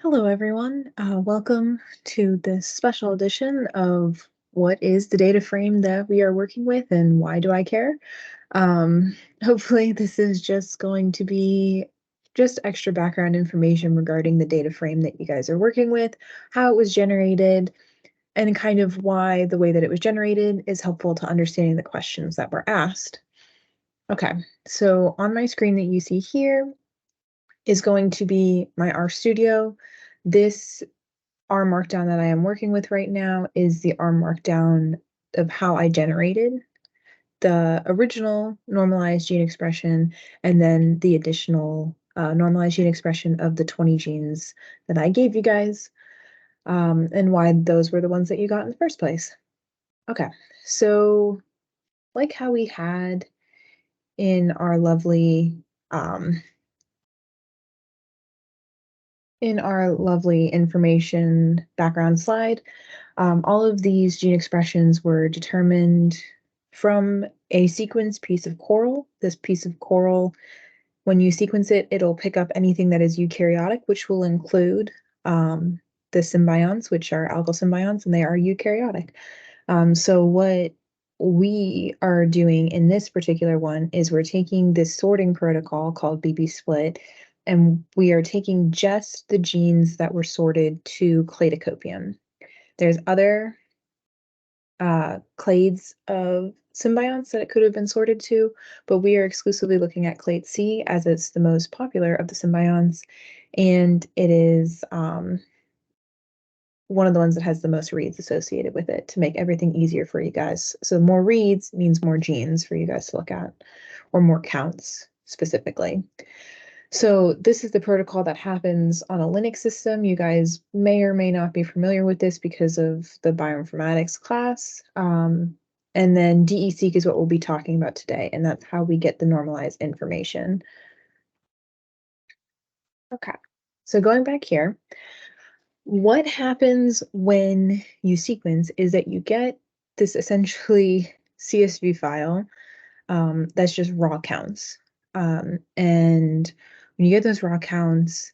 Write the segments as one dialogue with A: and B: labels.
A: Hello, everyone. Welcome to this special edition of what is the data frame that we are working with and why do I care? Hopefully, this is just going to be just extra background information regarding the data frame that you guys are working with, how it was generated, and kind of why the way that it was generated is helpful to understanding the questions that were asked. Okay, so on my screen that you see here is going to be my R Studio. This R Markdown that I am working with right now is the R Markdown of how I generated the original normalized gene expression and then the additional normalized gene expression of the 20 genes that I gave you guys, and why those were the ones that you got in the first place. Okay, so like how we had in our lovely um, information background slide, all of these gene expressions were determined from a sequence piece of coral. This piece of coral, when you sequence it, it'll pick up anything that is eukaryotic, which will include the symbionts, which are algal symbionts, and they are eukaryotic. So what we are doing in this particular one is we're taking this sorting protocol called BB split, and we are taking just the genes that were sorted to cladocopium. There's other clades of symbionts that it could have been sorted to, but we are exclusively looking at clade C as it's the most popular of the symbionts, and it is one of the ones that has the most reads associated with it to make everything easier for you guys. So more reads means more genes for you guys to look at, or more counts specifically. So this is the protocol that happens on a Linux system. You guys may or may not be familiar with this because of the bioinformatics class. And then DE-seq is what we'll be talking about today, and that's how we get the normalized information. Okay, so going back here, what happens when you sequence is that you get this essentially CSV file that's just raw counts. And when you get those raw counts,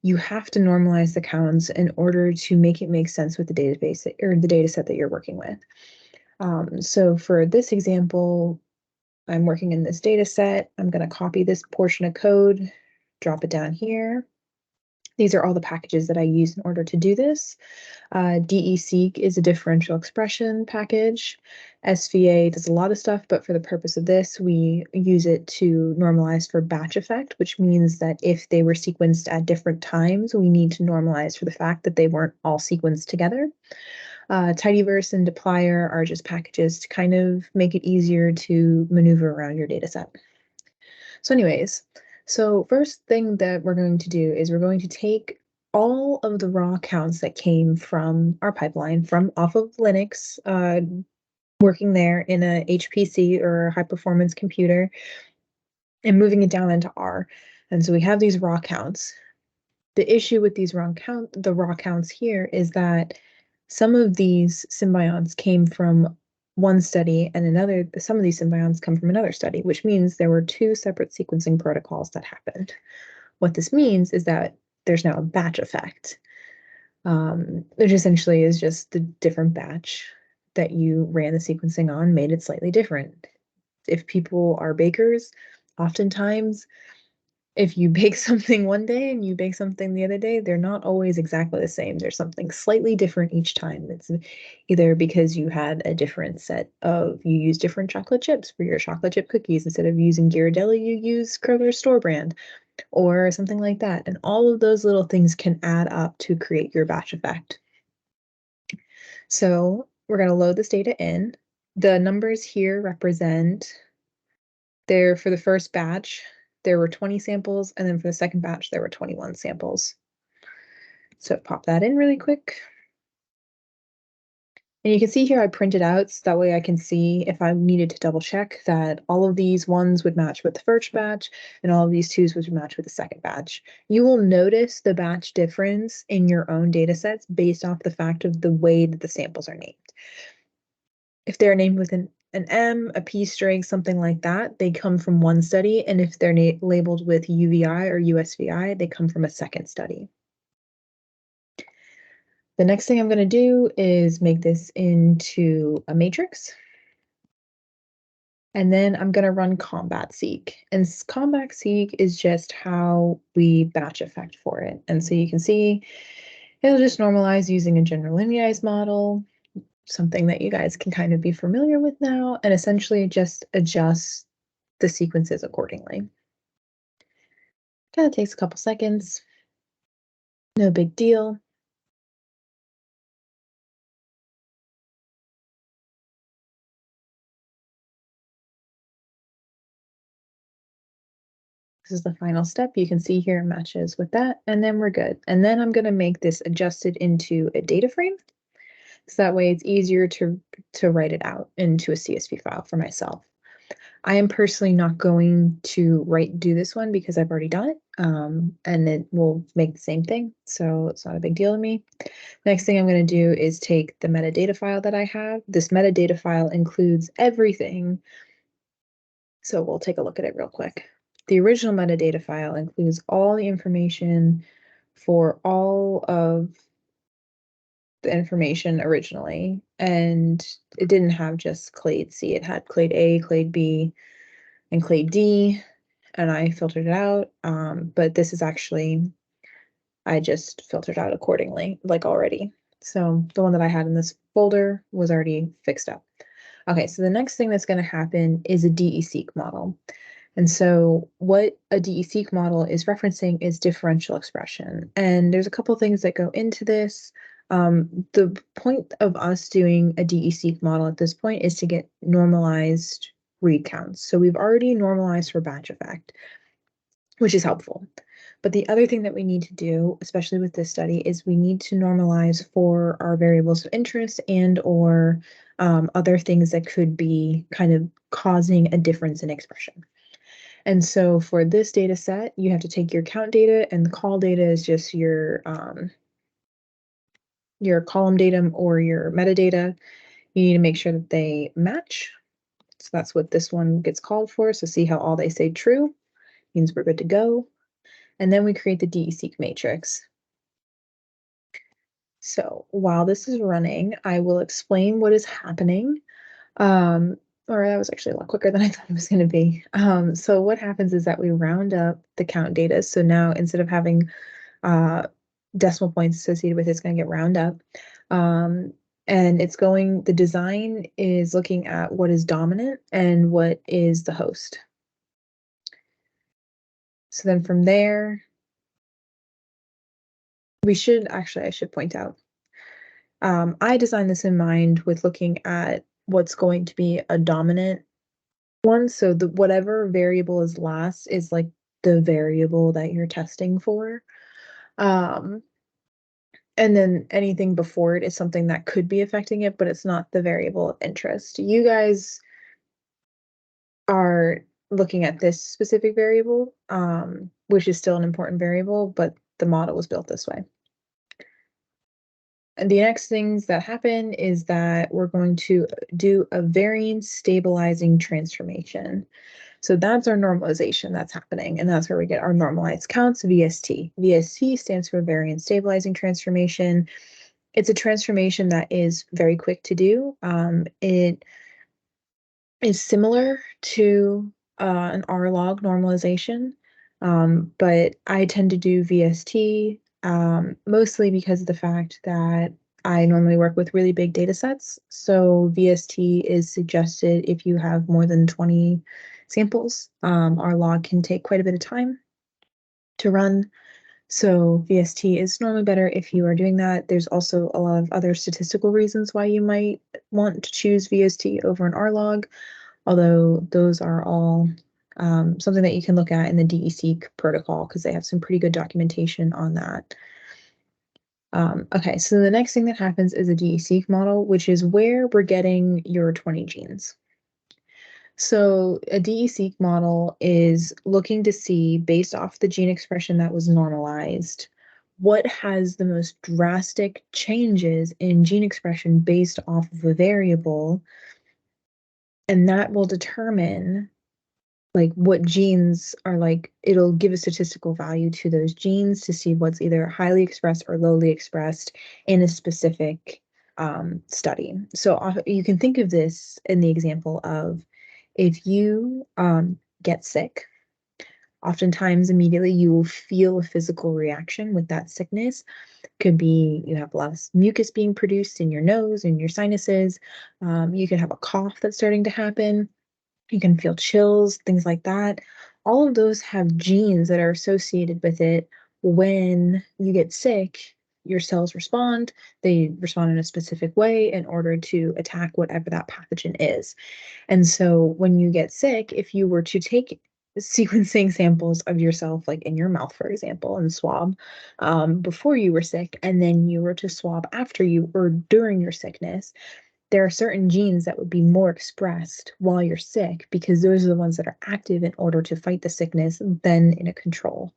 A: you have to normalize the counts in order to make it make sense with the database or the data set that you're working with. So for this example, I'm working in this data set. I'm going to copy this portion of code, drop it down here. These are all the packages that I use in order to do this. DE-seq is a differential expression package. SVA does a lot of stuff, but for the purpose of this, we use it to normalize for batch effect, which means that if they were sequenced at different times, we need to normalize for the fact that they weren't all sequenced together. Tidyverse and dplyr are just packages to kind of make it easier to maneuver around your data set. So anyways, so first thing that we're going to do is we're going to take all of the raw counts that came from our pipeline from off of Linux, working there in a HPC or high performance computer, and moving it down into R. And so we have these raw counts. The issue with these raw counts here is that some of these symbionts came from one study and some of these symbionts come from another study, which means there were two separate sequencing protocols that happened. What this means is that there's now a batch effect, which essentially is just the different batch that you ran the sequencing on made it slightly different. If people are bakers, oftentimes if you bake something one day and you bake something the other day, they're not always exactly the same. There's something slightly different each time. It's either because you had a different you use different chocolate chips for your chocolate chip cookies. Instead of using Ghirardelli, you use Kroger store brand or something like that. And all of those little things can add up to create your batch effect. So we're going to load this data in. The numbers here represent for the first batch, there were 20 samples, and then for the second batch, there were 21 samples. So pop that in really quick. And you can see here I printed out so that way I can see if I needed to double check that all of these ones would match with the first batch and all of these twos would match with the second batch. You will notice the batch difference in your own data sets based off the fact of the way that the samples are named. If they're named with an M, a P string, something like that, they come from one study. And if they're labeled with UVI or USVI, they come from a second study. The next thing I'm going to do is make this into a matrix. And then I'm going to run combat seek. And combat seek is just how we batch effect for it. And so you can see it'll just normalize using a general linearized model, something that you guys can kind of be familiar with now, and essentially just adjust the sequences accordingly. Kind of takes a couple seconds. No big deal. This is the final step. You can see here it matches with that, and then we're good. And then I'm going to make this adjusted into a data frame. So that way it's easier to write it out into a CSV file for myself. I am personally not going to do this one because I've already done it, and it will make the same thing. So it's not a big deal to me. Next thing I'm going to do is take the metadata file that I have. This metadata file includes everything. So we'll take a look at it real quick. The original metadata file includes all the information for all of the information originally, and it didn't have just clade C. It had clade A, clade B, and clade D, and I filtered it out. But this is actually, I just filtered out accordingly, like already. So the one that I had in this folder was already fixed up. Okay, so the next thing that's going to happen is a DE-seq model. And so what a DE-seq model is referencing is differential expression. And there's a couple things that go into this. The point of us doing a DE-seq model at this point is to get normalized read counts. So we've already normalized for batch effect, which is helpful. But the other thing that we need to do, especially with this study, is we need to normalize for our variables of interest and or other things that could be kind of causing a difference in expression. And so for this data set, you have to take your count data, and the call data is just your column data or your metadata. You need to make sure that they match. So that's what this one gets called for. So see how all they say true means we're good to go. And then we create the DE-seq matrix. So while this is running, I will explain what is happening. Or that was actually a lot quicker than I thought it was going to be. So what happens is that we round up the count data. So now instead of having decimal points associated with it, it's going to get round up. And the design is looking at what is dominant and what is the host. So then from there, I should point out, I designed this in mind with looking at what's going to be a dominant one. So whatever variable is last is like the variable that you're testing for. And then anything before it is something that could be affecting it, but it's not the variable of interest. You guys are looking at this specific variable, which is still an important variable, but the model was built this way. And the next things that happen is that we're going to do a variance stabilizing transformation. So that's our normalization that's happening, and that's where we get our normalized counts, VST. VST stands for variance stabilizing transformation. It's a transformation that is very quick to do. It is similar to an R-log normalization, but I tend to do VST mostly because of the fact that I normally work with really big data sets. So VST is suggested if you have more than 20 samples. R-log can take quite a bit of time to run. So VST is normally better if you are doing that. There's also a lot of other statistical reasons why you might want to choose VST over an R-log, although those are all something that you can look at in the DE-seq protocol because they have some pretty good documentation on that. Okay, so the next thing that happens is a DE-seq model, which is where we're getting your 20 genes. So a DE-seq model is looking to see, based off the gene expression that was normalized, what has the most drastic changes in gene expression based off of a variable, and that will determine like what genes are like, it'll give a statistical value to those genes to see what's either highly expressed or lowly expressed in a specific study. So you can think of this in the example of if you get sick, oftentimes immediately you will feel a physical reaction with that sickness. Could be you have less mucus being produced in your nose and your sinuses. You could have a cough that's starting to happen. You can feel chills, things like that. All of those have genes that are associated with it. When you get sick, your cells respond. They respond in a specific way in order to attack whatever that pathogen is. And so when you get sick, if you were to take sequencing samples of yourself, like in your mouth, for example, and swab before you were sick, and then you were to swab after you or during your sickness, there are certain genes that would be more expressed while you're sick because those are the ones that are active in order to fight the sickness than in a control.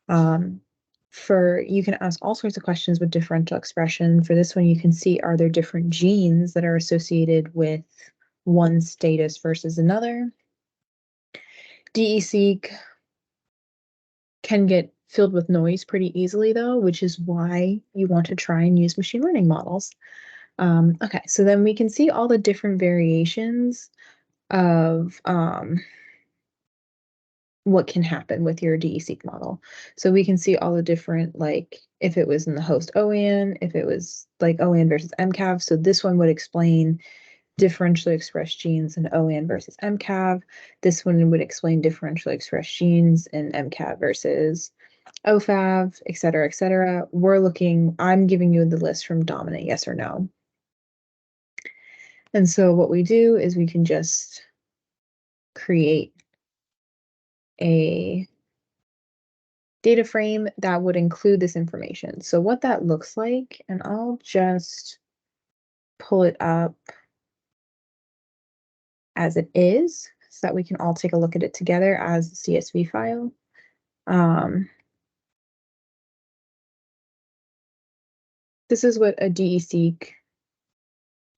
A: You can ask all sorts of questions with differential expression. For this one, you can see, are there different genes that are associated with one status versus another? DE-seq can get filled with noise pretty easily, though, which is why you want to try and use machine learning models. Okay, so then we can see all the different variations of what can happen with your DE-seq model. So we can see all the different, like if it was in the host OAN, if it was like OAN versus MCAV. So this one would explain differentially expressed genes in OAN versus MCAV. This one would explain differentially expressed genes in MCAV versus OFAV, et cetera, et cetera. I'm giving you the list from dominant, yes or no. And so what we do is we can just create a data frame that would include this information. So what that looks like, and I'll just pull it up as it is so that we can all take a look at it together as the CSV file. This is what a DE-seq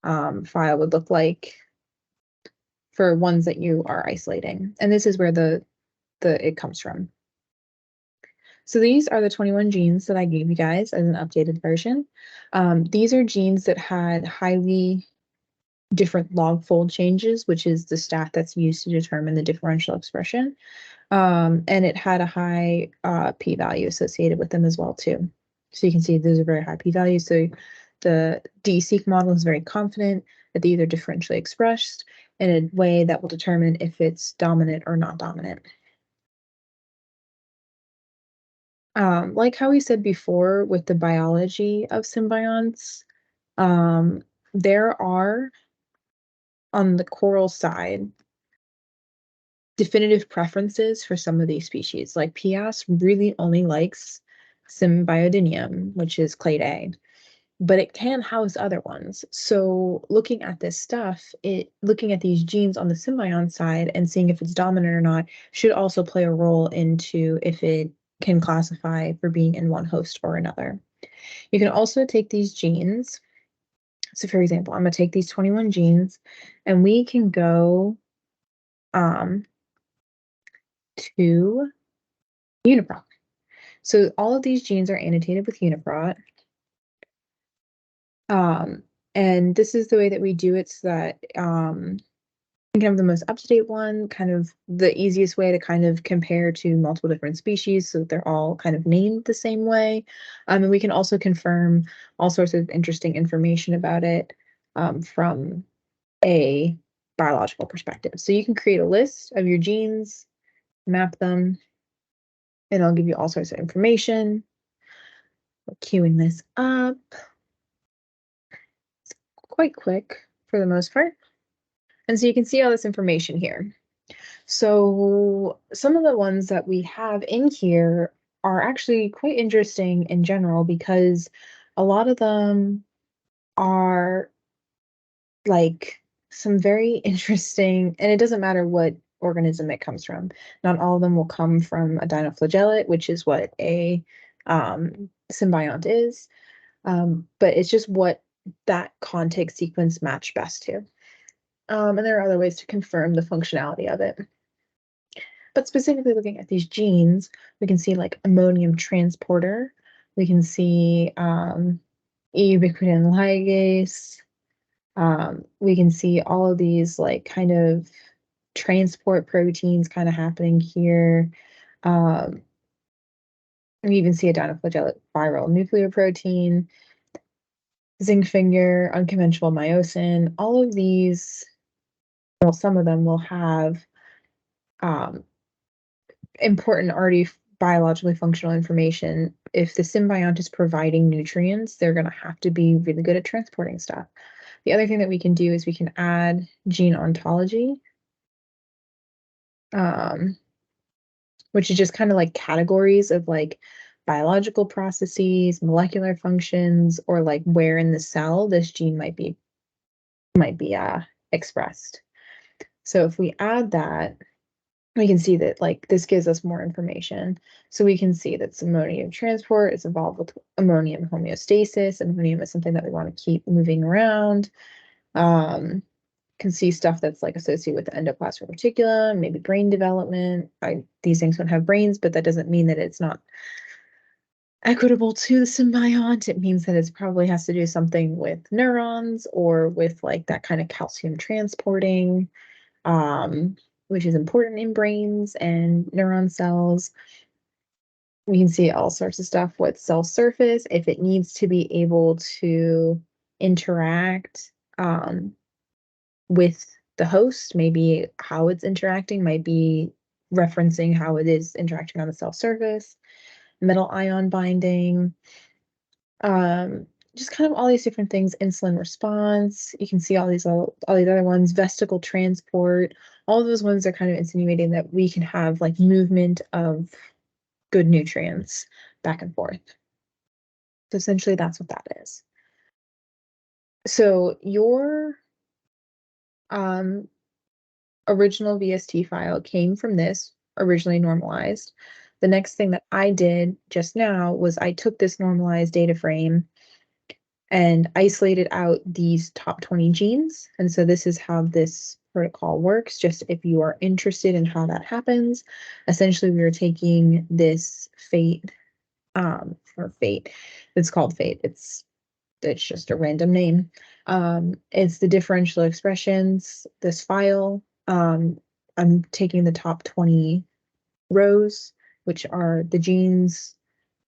A: file would look like for ones that you are isolating. And this is where it comes from. So these are the 21 genes that I gave you guys as an updated version. These are genes that had highly different log fold changes, which is the stat that's used to determine the differential expression. And it had a high p-value associated with them as well, too. So you can see those are very high p-values. So the DE-seq model is very confident that these are differentially expressed in a way that will determine if it's dominant or not dominant. Like how we said before with the biology of symbionts, there are, on the coral side, definitive preferences for some of these species. Like Pias really only likes Symbiodinium, which is clade A, but it can house other ones. So looking at this stuff, looking at these genes on the symbiont side and seeing if it's dominant or not should also play a role into if it can classify for being in one host or another. You can also take these genes. So for example, I'm going to take these 21 genes and we can go to UniProt. So all of these genes are annotated with UniProt. And this is the way that we do it so that we can have the most up-to-date one, kind of the easiest way to kind of compare to multiple different species so that they're all kind of named the same way. And we can also confirm all sorts of interesting information about it from a biological perspective. So you can create a list of your genes, map them, and I'll give you all sorts of information. We're queuing this up. It's quite quick for the most part. And so you can see all this information here. So some of the ones that we have in here are actually quite interesting in general because a lot of them are like some very interesting, and it doesn't matter what organism it comes from. Not all of them will come from a dinoflagellate, which is what a symbiont is, but it's just what that context sequence matched best to. And there are other ways to confirm the functionality of it. But specifically looking at these genes, we can see like ammonium transporter. We can see ubiquitin ligase. We can see all of these like kind of transport proteins kind of happening here. Um, we even see a dinoflagellate viral nucleoprotein, zinc finger, unconventional myosin. All of these, well, some of them will have um, important already biologically functional information. If the symbiont is providing nutrients, they're going to have to be really good at transporting stuff. The other thing that we can do is we can add gene ontology, um, which is just kind of like categories of like biological processes, molecular functions, or like where in the cell this gene might be expressed. So if we add that, we can see that like this gives us more information. So we can see that ammonium transport is involved with ammonium homeostasis. Ammonium is something that we want to keep moving around. Can see stuff that's like associated with the endoplasmic reticulum, maybe brain development. These things don't have brains, but that doesn't mean that it's not equitable to the symbiont. It means that it probably has to do something with neurons or with like that kind of calcium transporting, um, which is important in brains and neuron cells. We can see all sorts of stuff with cell surface, if it needs to be able to interact with the host, maybe how it's interacting might be referencing how it is interacting on the cell surface, metal ion binding, just kind of all these different things, insulin response. You can see all these other ones, vesicle transport. All of those ones are kind of insinuating that we can have like movement of good nutrients back and forth. So essentially that's what that is. So your um, original VST file came from this, originally normalized. The next thing that I did just now was I took this normalized data frame and isolated out these top 20 genes. And so this is how this protocol works, just if you are interested in how that happens. Essentially, we are taking this fate, or fate, it's called fate. It's just a random name. It's the differential expressions, this file. I'm taking the top 20 rows, which are the genes,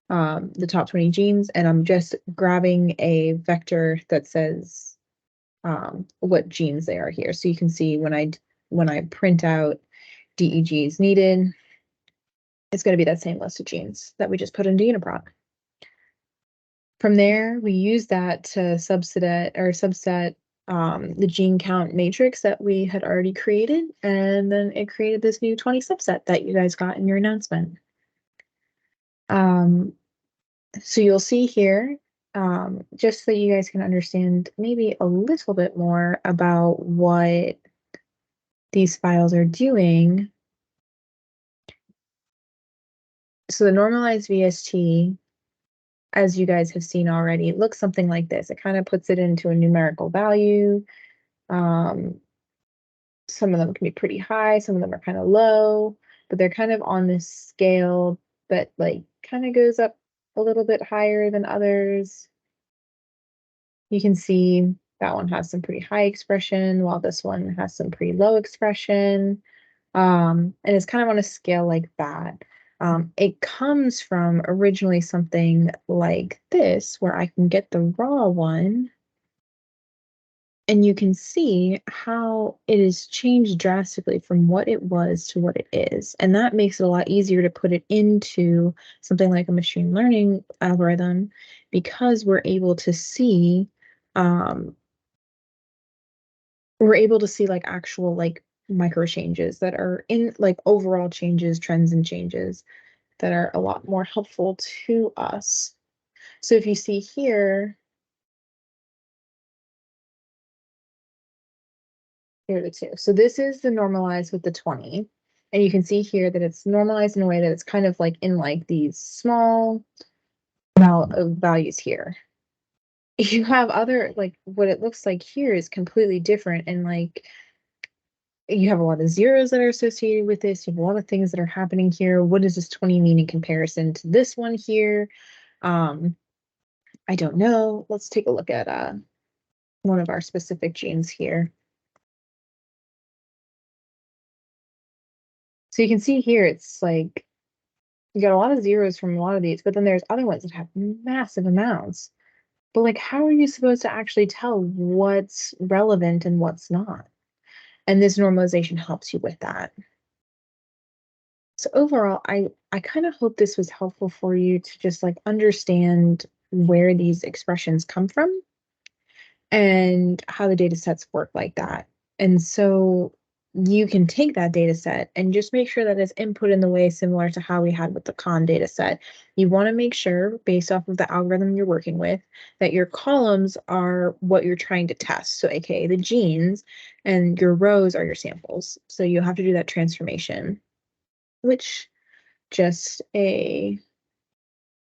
A: the top 20 genes, and I'm just grabbing a vector that says what genes they are here. So you can see when I print out DEGs needed, it's going to be that same list of genes that we just put into UniProt. From there, we use that to subset the gene count matrix that we had already created, and then it created this new 20 subset that you guys got in your announcement. So you'll see here, just so you guys can understand maybe a little bit more about what these files are doing. So the normalized VST, as you guys have seen already, looks something like this. It kind of puts it into a numerical value. Some of them can be pretty high, some of them are kind of low, but they're kind of on this scale that like kind of goes up a little bit higher than others. You can see that one has some pretty high expression, while this one has some pretty low expression. And it's kind of on a scale like that. It comes from originally something like this, where I can get the raw one, and you can see how it has changed drastically from what it was to what it is. And that makes it a lot easier to put it into something like a machine learning algorithm, because um, we're able to see like actual like micro changes that are in like overall changes, trends and changes that are a lot more helpful to us. So if you see here, here are the two. So this is the normalized with the 20. And you can see here that it's normalized in a way that it's kind of like in like these small amount of values here. If you have other, like what it looks like here is completely different. And like You have a lot of zeros that are associated with this. You have a lot of things that are happening here. What does this 20 mean in comparison to this one here? Um, I don't know. Let's take a look at one of our specific genes here. So you can see here, it's like you got a lot of zeros from a lot of these, but then there's other ones that have massive amounts. But like, how are you supposed to actually tell what's relevant and what's not? And this normalization helps you with that. So overall, I kind of hope this was helpful for you to just like understand where these expressions come from and how the data sets work like that. And so you can take that data set and just make sure that it's input in the way similar to how we had with the con data set. You want to make sure, based off of the algorithm you're working with, that your columns are what you're trying to test. So, aka the genes, and your rows are your samples. So you have to do that transformation, which just a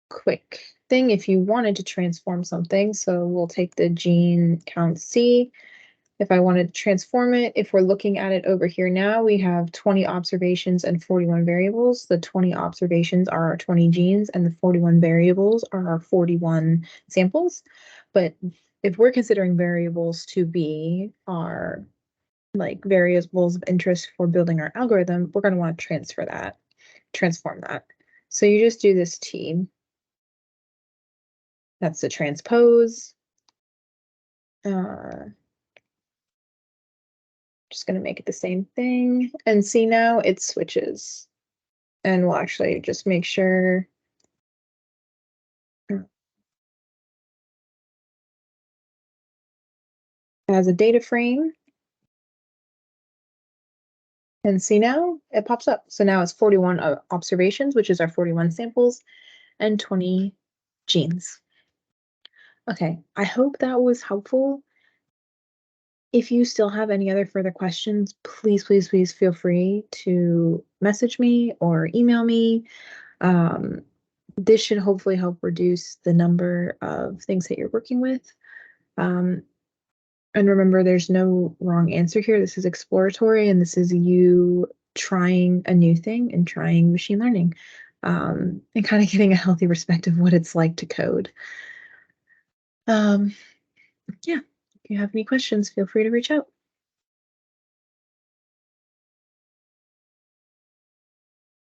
A: quick thing if you wanted to transform something. So we'll take the gene count C. If I wanted to transform it, if we're looking at it over here now, we have 20 observations and 41 variables. The 20 observations are our 20 genes, and the 41 variables are our 41 samples. But if we're considering variables to be our like variables of interest for building our algorithm, we're going to want to transform that. So you just do this T. That's the transpose. Just going to make it the same thing. And see now it switches. And we'll actually just make sure it has a data frame. And see now it pops up. So now it's 41 observations, which is our 41 samples, and 20 genes. Okay, I hope that was helpful. If you still have any other further questions, please, please, please feel free to message me or email me. This should hopefully help reduce the number of things that you're working with. And remember, there's no wrong answer here. This is exploratory, and this is you trying a new thing and trying machine learning, and kind of getting a healthy respect of what it's like to code. Yeah, if you have any questions, feel free to reach out.